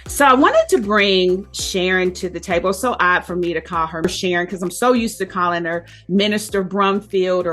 So I wanted to bring Sharon to the table. It's so odd for me to call her Sharon because I'm so used to calling her Minister Brumfield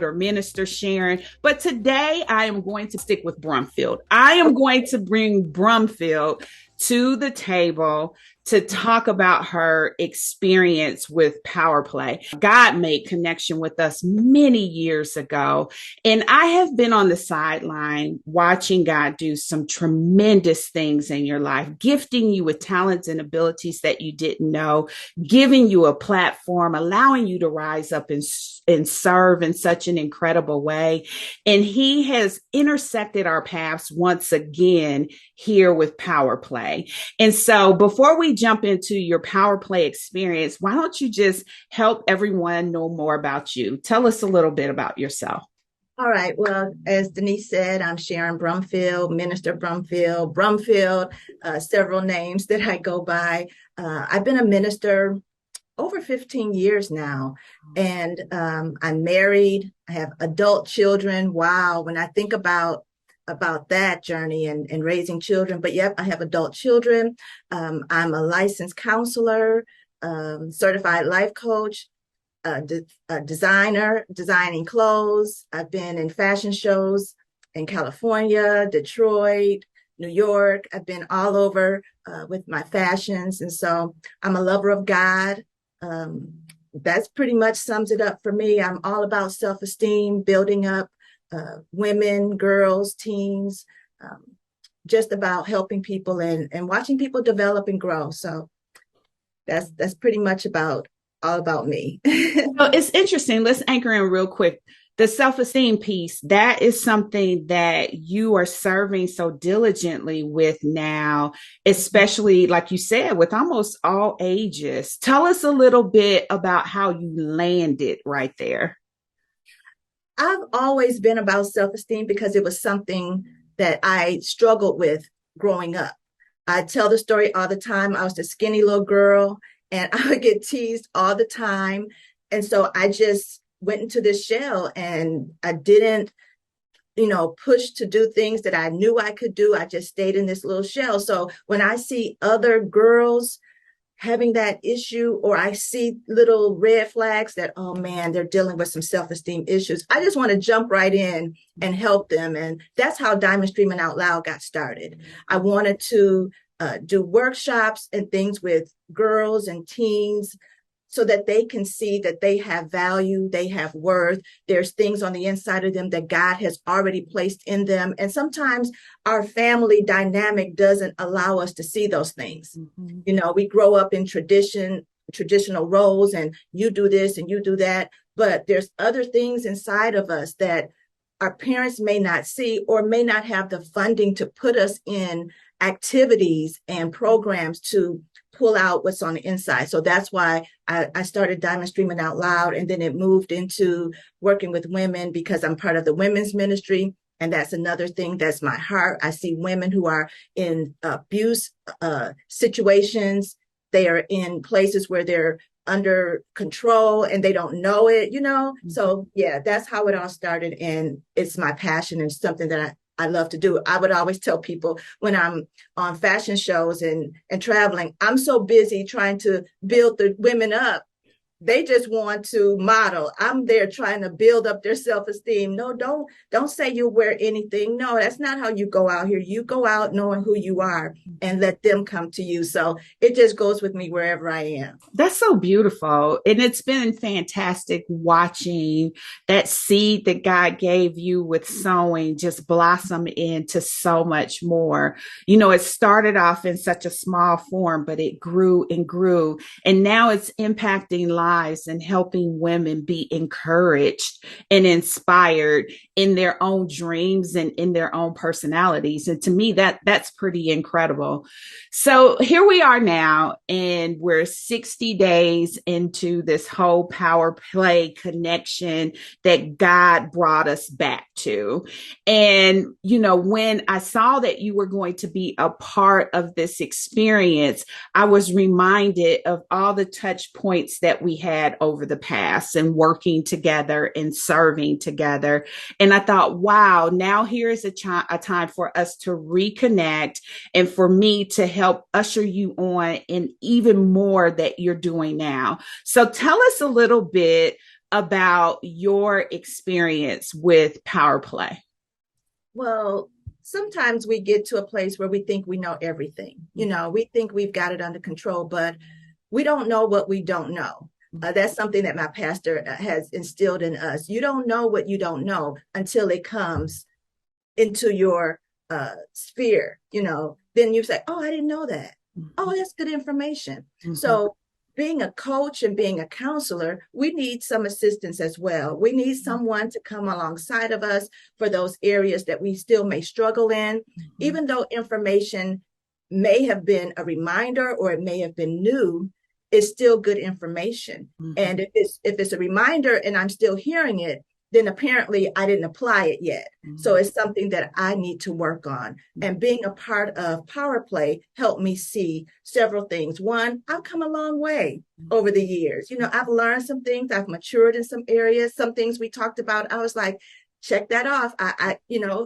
or Minister Sharon. But today I am going to stick with Brumfield. I am going to bring Brumfield to the table to talk about her experience with power play. God made connection with us many years ago. And I have been on the sideline watching God do some tremendous things in your life, gifting you with talents and abilities that you didn't know, giving you a platform, allowing you to rise up and serve in such an incredible way. And He has intersected our paths once again here with power play. And so before we jump into your power play experience, why don't you just help everyone know more about you? Tell us a little bit about yourself. All right. Well, as Denise said, I'm Sharon Brumfield, Minister Brumfield, several names that I go by. I've been a minister over 15 years now, and I'm married. I have adult children. Wow, when I think about that journey and raising children, but yep, I have adult children. I'm a licensed counselor, certified life coach, a designer, designing clothes. I've been in fashion shows in California, Detroit, New York. I've been all over with my fashions. And so I'm a lover of God. That's pretty much sums it up for me. I'm all about self-esteem, building up women, girls, teens, um, just about helping people and watching people develop and grow. So that's pretty much about all about me. So it's interesting. Let's anchor in real quick. The self-esteem piece, that is something that you are serving so diligently with now, especially like you said, with almost all ages. Tell us a little bit about how you landed right there. I've always been about self-esteem because it was something that I struggled with growing up. I tell the story all the time. I was a skinny little girl and I would get teased all the time. And so I just went into this shell and I didn't, push to do things that I knew I could do. I just stayed in this little shell. So when I see other girls having that issue, or I see little red flags that, oh man, they're dealing with some self-esteem issues, I just want to jump right in and help them. And that's how Diamond Streaming Out Loud got started. I wanted to do workshops and things with girls and teens so that they can see that they have value, they have worth. There's things on the inside of them that God has already placed in them. And sometimes our family dynamic doesn't allow us to see those things. Mm-hmm. We grow up in traditional roles, and you do this and you do that. But there's other things inside of us that our parents may not see or may not have the funding to put us in activities and programs to pull out what's on the inside. So that's why I started Diamond Streaming Out Loud, and then it moved into working with women because I'm part of the women's ministry. And that's another thing that's my heart. I see women who are in abuse situations. They are in places where they're under control and they don't know it. So yeah, that's how it all started. And it's my passion and something that I love to do. I would always tell people when I'm on fashion shows and traveling, I'm so busy trying to build the women up. They just want to model. I'm there trying to build up their self-esteem. No, don't say you'll wear anything. No, that's not how you go out here. You go out knowing who you are and let them come to you. So it just goes with me wherever I am. That's so beautiful. And it's been fantastic watching that seed that God gave you with sowing just blossom into so much more. It started off in such a small form, but it grew and grew. And now it's impacting lives and helping women be encouraged and inspired in their own dreams and in their own personalities. And to me, that's pretty incredible. So here we are now, and we're 60 days into this whole power play connection that God brought us back to. And, when I saw that you were going to be a part of this experience, I was reminded of all the touch points that we had over the past and working together and serving together. And I thought, wow, now here is a time for us to reconnect and for me to help usher you on in even more that you're doing now. So tell us a little bit about your experience with Power Play. Well, sometimes we get to a place where we think we know everything. We think we've got it under control, but we don't know what we don't know. That's something that my pastor has instilled in us. You don't know what you don't know until it comes into your sphere. Then you say, oh, I didn't know that. Oh, that's good information. So being a coach and being a counselor, we need some assistance as well. We need someone to come alongside of us for those areas that we still may struggle in, even though information may have been a reminder or it may have been new, it's still good information. And if it's a reminder and I'm still hearing it, then apparently I didn't apply it yet. So it's something that I need to work on. And being a part of Power Play helped me see several things. One, I've come a long way over the years. I've learned some things. I've matured in some areas. Some things we talked about, I was like, check that off. I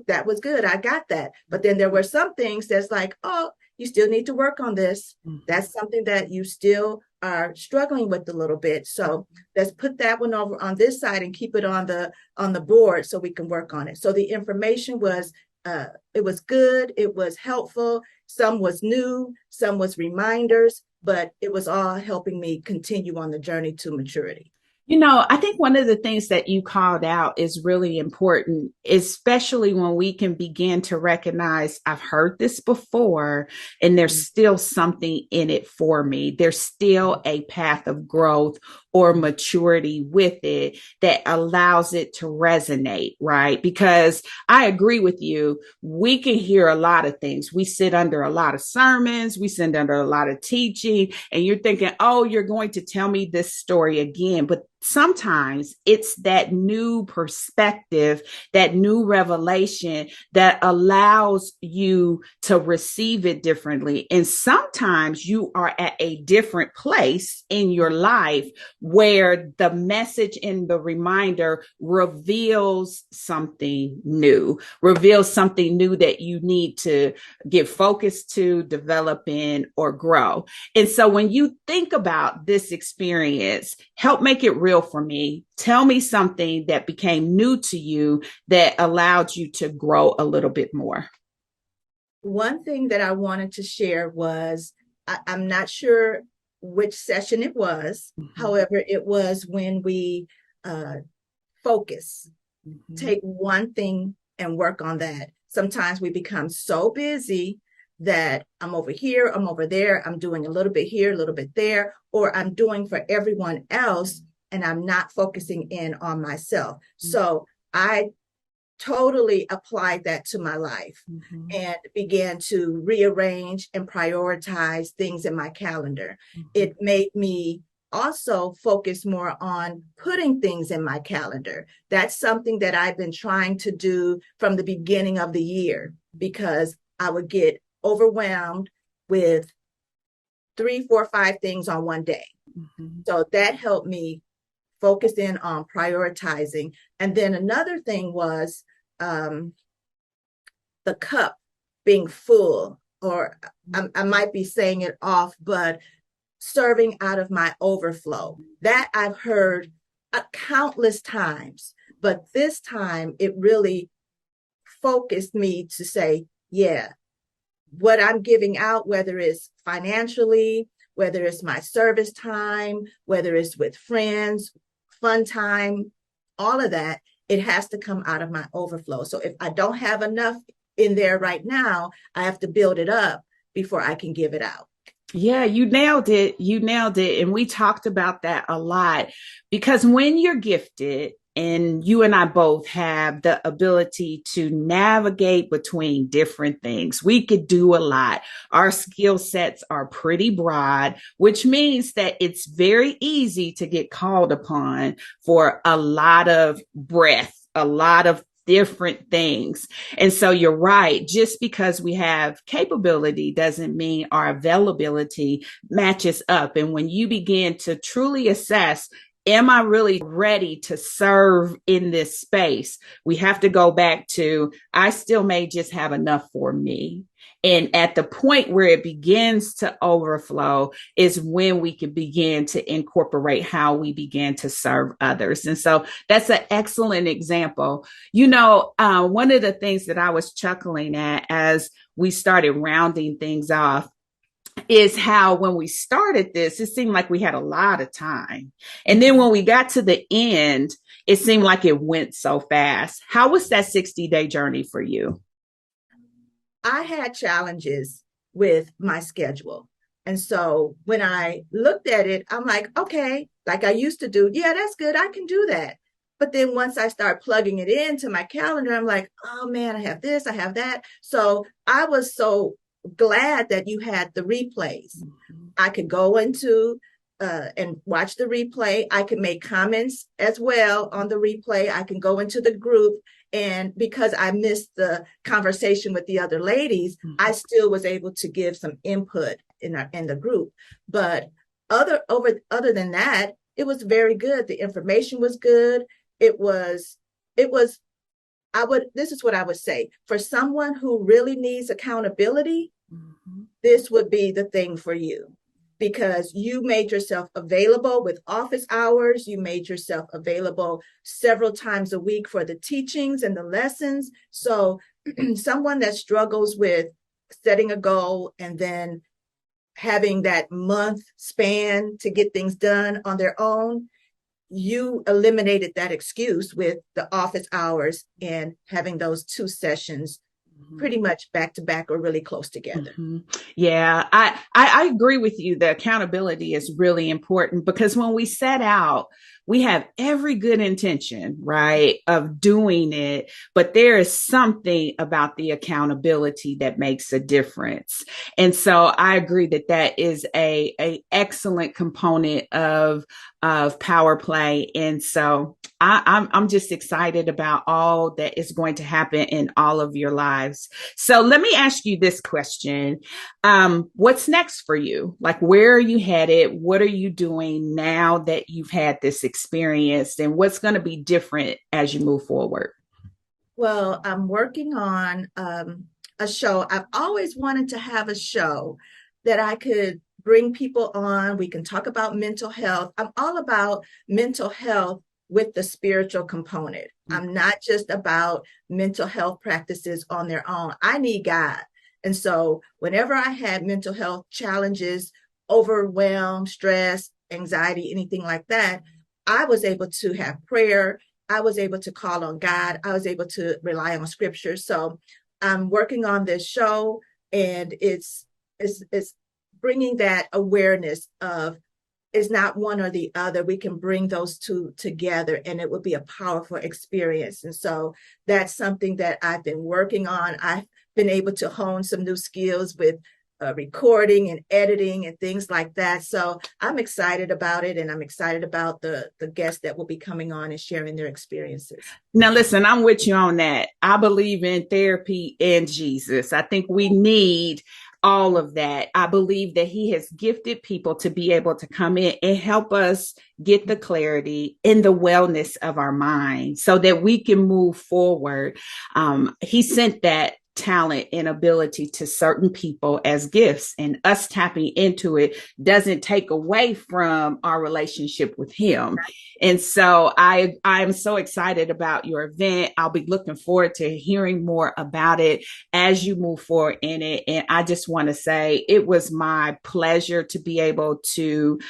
that was good. I got that. But then there were some things that's like, oh, you still need to work on this. That's something that you still are struggling with a little bit. So let's put that one over on this side and keep it on the board so we can work on it. So the information was, it was good. It was helpful. Some was new, some was reminders, but it was all helping me continue on the journey to maturity. I think one of the things that you called out is really important, especially when we can begin to recognize I've heard this before and there's still something in it for me. There's still a path of growth or maturity with it that allows it to resonate, right? Because I agree with you. We can hear a lot of things. We sit under a lot of sermons. We sit under a lot of teaching, and you're thinking, oh, you're going to tell me this story again. But sometimes it's that new perspective, that new revelation that allows you to receive it differently. And sometimes you are at a different place in your life where the message in the reminder reveals something new that you need to get focused to, develop in, or grow. And so when you think about this experience, help make it real for me. Tell me something that became new to you that allowed you to grow a little bit more. One thing that I wanted to share was, I'm not sure which session it was. However, it was when we focus, take one thing and work on that. Sometimes we become so busy that I'm over here, I'm over there, I'm doing a little bit here, a little bit there, or I'm doing for everyone else and I'm not focusing in on myself. So I totally applied that to my life and began to rearrange and prioritize things in my calendar. It made me also focus more on putting things in my calendar. That's something that I've been trying to do from the beginning of the year, because I would get overwhelmed with 3, 4, 5 things on one day. So that helped me focus in on prioritizing. And then another thing was the cup being full, or I might be saying it off, but serving out of my overflow. That I've heard countless times, but this time it really focused me to say, yeah, what I'm giving out, whether it's financially, whether it's my service time, whether it's with friends, fun time, all of that, it has to come out of my overflow. So if I don't have enough in there right now, I have to build it up before I can give it out. Yeah, you nailed it. You nailed it. And we talked about that a lot, because when you're gifted, and you and I both have the ability to navigate between different things, we could do a lot. Our skill sets are pretty broad, which means that it's very easy to get called upon for a lot of breath, a lot of different things. And so you're right. Just because we have capability doesn't mean our availability matches up. And when you begin to truly assess, am I really ready to serve in this space? We have to go back to, I still may just have enough for me. And at the point where it begins to overflow is when we can begin to incorporate how we begin to serve others. And so that's an excellent example. One of the things that I was chuckling at as we started rounding things off is how when we started this, it seemed like we had a lot of time. And then when we got to the end, it seemed like it went so fast. How was that 60-day journey for you? I had challenges with my schedule. And so when I looked at it, I'm like, okay, like I used to do, yeah, that's good. I can do that. But then once I start plugging it into my calendar, I'm like, oh man, I have this, I have that. So I was so glad that you had the replays. Mm-hmm. I could go into and watch the replay. I can make comments as well on the replay. I can go into the group. And because I missed the conversation with the other ladies, mm-hmm. I still was able to give some input in the group. But other than that, it was very good. The information was good. This is what I would say. For someone who really needs accountability, mm-hmm. this would be the thing for you, because you made yourself available with office hours. You made yourself available several times a week for the teachings and the lessons. So someone that struggles with setting a goal and then having that month span to get things done on their own, you eliminated that excuse with the office hours and having those 2 sessions pretty much back to back or really close together. Mm-hmm. Yeah, I agree with you. The accountability is really important, because when we set out, we have every good intention, right, of doing it, but there is something about the accountability that makes a difference. And so I agree that that is a excellent component of power play. And so I'm just excited about all that is going to happen in all of your lives. So let me ask you this question. What's next for you? Like, where are you headed? What are you doing now that you've had this experience, and what's going to be different as you move forward? Well, I'm working on a show. I've always wanted to have a show that I could bring people on. We can talk about mental health. I'm all about mental health with the spiritual component. Mm-hmm. I'm not just about mental health practices on their own. I need God. And so whenever I had mental health challenges, overwhelm, stress, anxiety, anything like that, I was able to have prayer. I was able to call on God. I was able to rely on scripture. So I'm working on this show, and it's bringing that awareness of, it's not one or the other. We can bring those two together, and it will be a powerful experience. And so that's something that I've been working on. I've been able to hone some new skills with recording and editing and things like that. So I'm excited about it, and I'm excited about the guests that will be coming on and sharing their experiences. Now, listen, I'm with you on that. I believe in therapy and Jesus. I think we need all of that. I believe that he has gifted people to be able to come in and help us get the clarity and the wellness of our mind so that we can move forward. He sent that talent and ability to certain people as gifts, and us tapping into it doesn't take away from our relationship with him. And so I'm so excited about your event. I'll be looking forward to hearing more about it as you move forward in it. And I just want to say it was my pleasure to be able to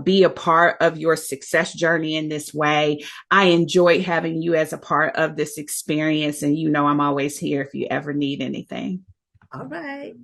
be a part of your success journey in this way. I enjoyed having you as a part of this experience, and I'm always here if you ever need anything. All right.